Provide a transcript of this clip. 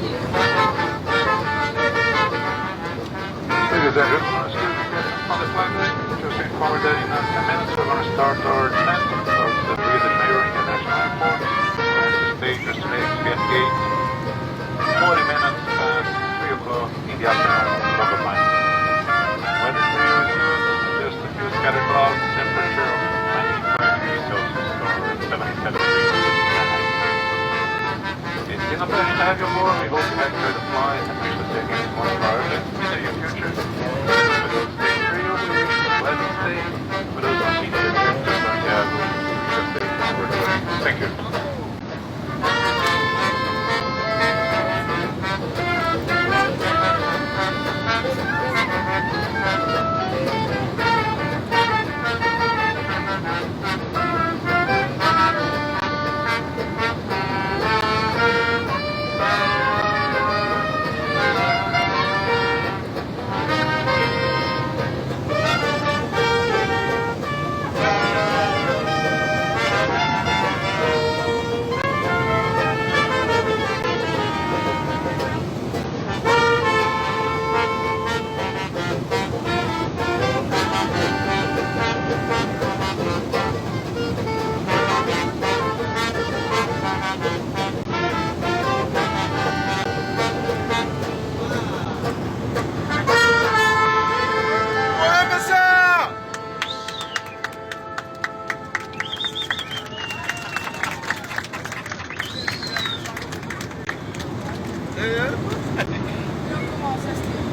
Ladies and gentlemen, excuse me, on the flight, just to inform you that in 10 minutes we're going to start our descent towards the Rio de Janeiro International Airport. We're going to stage destination Gate Gate, 40 minutes past 3 o'clock in the afternoon, local time. Weather for you is good, just a few scattered clouds, temperature of 95 degrees Celsius or 77 degrees Fahrenheit. It's been a pleasure to have you aboard. We hope you have enjoyed the flight and wish to take any more of our events in the near future. For those staying in Rio, we wish you a pleasant stay. For those continuing to trip to Santiago, we wish you a safe return. Thank you. Comment ça se fait?